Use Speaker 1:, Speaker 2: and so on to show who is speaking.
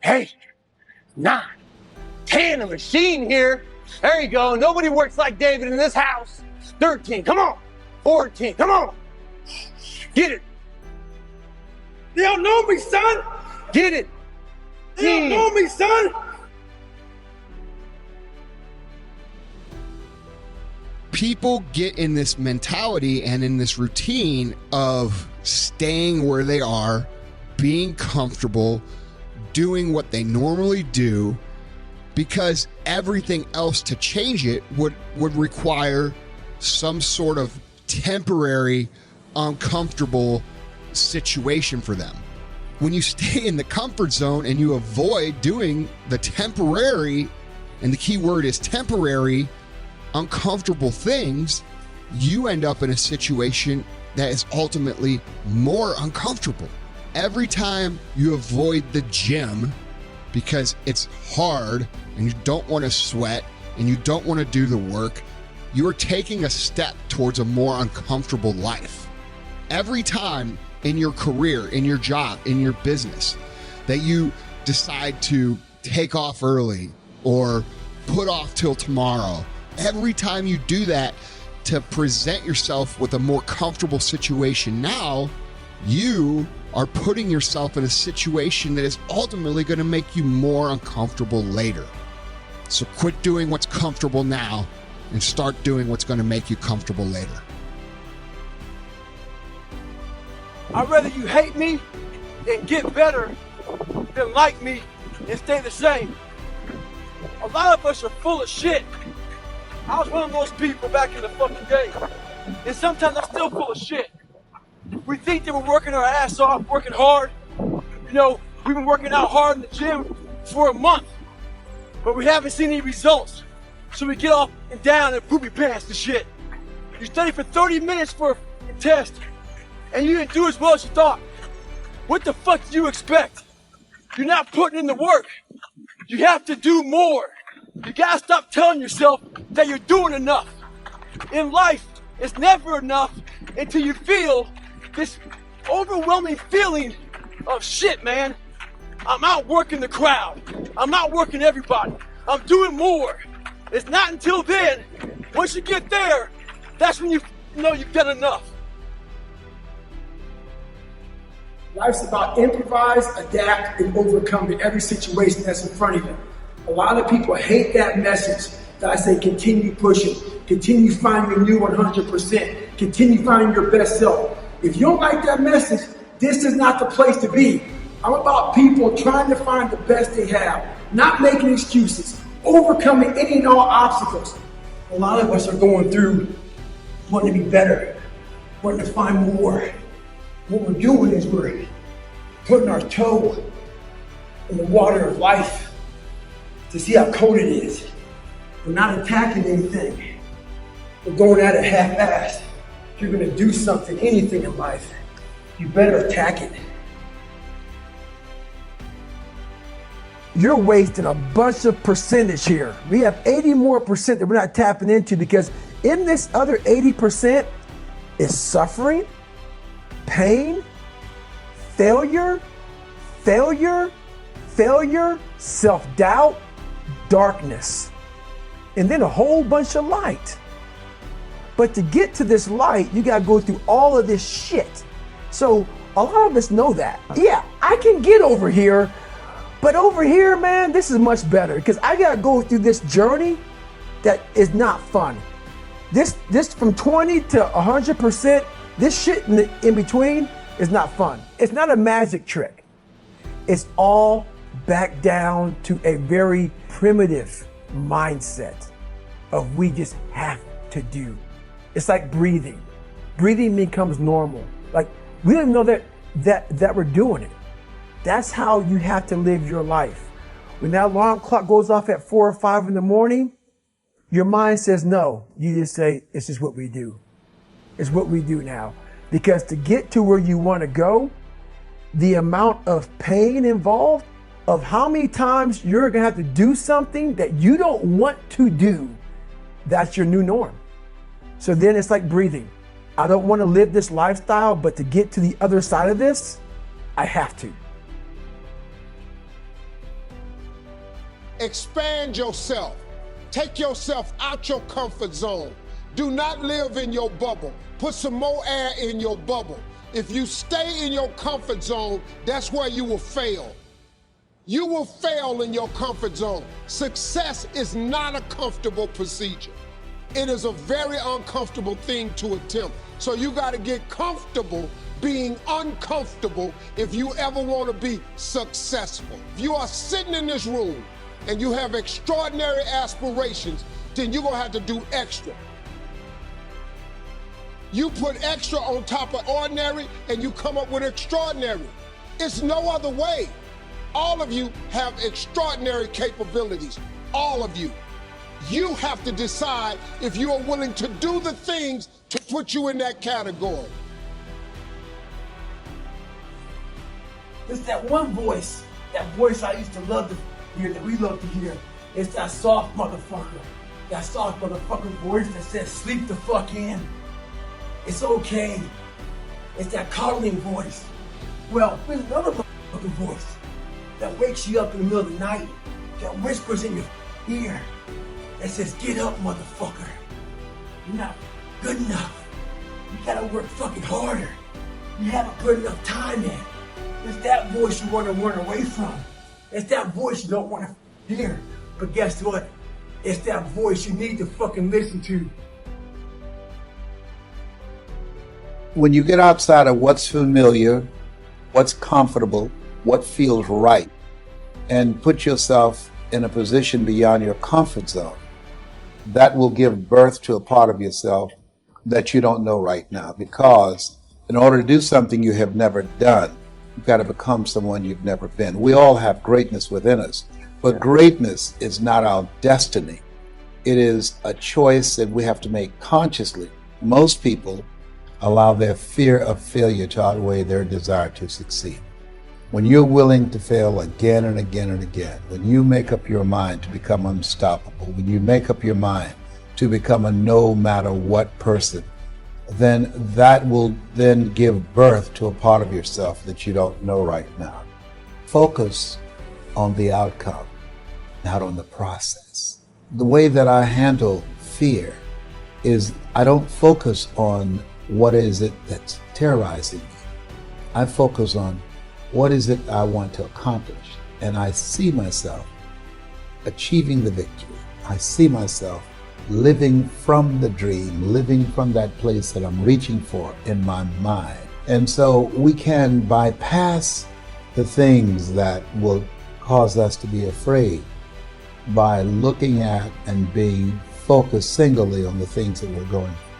Speaker 1: 8, 9, 10, a machine here. There you go. Nobody works like David in this house. 13, come on. 14, come on. Get it.
Speaker 2: They don't know me, son.
Speaker 1: Get it.
Speaker 2: They don't know me, son.
Speaker 3: People get in this mentality and in this routine of staying where they are, being comfortable, doing what they normally do, because everything else to change it would require some sort of temporary, uncomfortable situation for them. When you stay in the comfort zone and you avoid doing the temporary, and the key word is temporary, uncomfortable things, you end up in a situation that is ultimately more uncomfortable. Every time you avoid the gym because it's hard and you don't want to sweat and you don't want to do the work, you are taking a step towards a more uncomfortable life. Every time in your career, in your job, in your business, that you decide to take off early or put off till tomorrow, every time you do that to present yourself with a more comfortable situation now, you are putting yourself in a situation that is ultimately going to make you more uncomfortable later. So quit doing what's comfortable now and start doing what's going to make you comfortable later.
Speaker 2: I'd rather you hate me and get better than like me and stay the same. A lot of us are full of shit. I was one of those people back in the fucking day. And sometimes I'm still full of shit. We think that we're working our ass off, working hard. You know, we've been working out hard in the gym for a month, but we haven't seen any results. So we get off and down and poopy pants and shit. You study for 30 minutes for a test, and you didn't do as well as you thought. What the fuck do you expect? You're not putting in the work. You have to do more. You gotta stop telling yourself that you're doing enough. In life, it's never enough until you feel this overwhelming feeling of shit, man. I'm outworking the crowd. I'm outworking everybody. I'm doing more. It's not until then, once you get there, that's when you know you've done enough.
Speaker 4: Life's about improvise, adapt, and overcome to every situation that's in front of you. A lot of people hate that message that I say continue pushing, continue finding your new 100%, continue finding your best self. If you don't like that message, this is not the place to be. I'm about people trying to find the best they have, not making excuses, overcoming any and all obstacles. A lot of us are going through wanting to be better, wanting to find more. What we're doing is we're putting our toe in the water of life to see how cold it is. We're not attacking anything. We're going at it half-assed. If you're gonna do something, anything in life, you better attack it.
Speaker 2: You're wasting a bunch of percentage here. We have 80 more percent that we're not tapping into, because in this other 80% is suffering, pain, failure, self-doubt, darkness, and then a whole bunch of light. But to get to this light, you gotta go through all of this shit. So a lot of us know that. Yeah, I can get over here, but over here, man, this is much better, because I gotta go through this journey that is not fun. This from 20 to 100%, this shit in between is not fun. It's not a magic trick. It's all back down to a very primitive mindset of we just have to do. It's like breathing. Breathing becomes normal. Like we don't even know that we're doing it. That's how you have to live your life. When that alarm clock goes off at 4 or 5 in the morning, your mind says no. You just say, it's just what we do. It's what we do now. Because to get to where you want to go, the amount of pain involved, of how many times you're going to have to do something that you don't want to do, that's your new norm. So then it's like breathing. I don't want to live this lifestyle, but to get to the other side of this, I have to.
Speaker 5: Expand yourself. Take yourself out your comfort zone. Do not live in your bubble. Put some more air in your bubble. If you stay in your comfort zone, that's where you will fail. You will fail in your comfort zone. Success is not a comfortable procedure. It is a very uncomfortable thing to attempt. So you got to get comfortable being uncomfortable if you ever want to be successful. If you are sitting in this room and you have extraordinary aspirations, then you're going to have to do extra. You put extra on top of ordinary and you come up with extraordinary. It's no other way. All of you have extraordinary capabilities, all of you. You have to decide if you are willing to do the things to put you in that category.
Speaker 4: It's that one voice, that voice I used to love to hear, that we love to hear. It's that soft motherfucker. That soft motherfucking voice that says, sleep the fuck in. It's okay. It's that coddling voice. Well, there's another motherfucking voice that wakes you up in the middle of the night, that whispers in your ear, that says, get up, motherfucker. You're not good enough. You gotta work fucking harder. You haven't put enough time in. It's that voice you want to run away from. It's that voice you don't want to hear. But guess what? It's that voice you need to fucking listen to.
Speaker 6: When you get outside of what's familiar, what's comfortable, what feels right, and put yourself in a position beyond your comfort zone, that will give birth to a part of yourself that you don't know right now. Because in order to do something you have never done, you've got to become someone you've never been. We all have greatness within us, but greatness is not our destiny. It is a choice that we have to make consciously. Most people allow their fear of failure to outweigh their desire to succeed. When you're willing to fail again and again and again, when you make up your mind to become unstoppable, when you make up your mind to become a no matter what person, then that will then give birth to a part of yourself that you don't know right now. Focus on the outcome, not on the process. The way that I handle fear is I don't focus on what is it that's terrorizing me. I focus on what is it I want to accomplish, and I see myself achieving the victory. I see myself living from the dream, living from that place that I'm reaching for in my mind. And so we can bypass the things that will cause us to be afraid by looking at and being focused singly on the things that we're going for.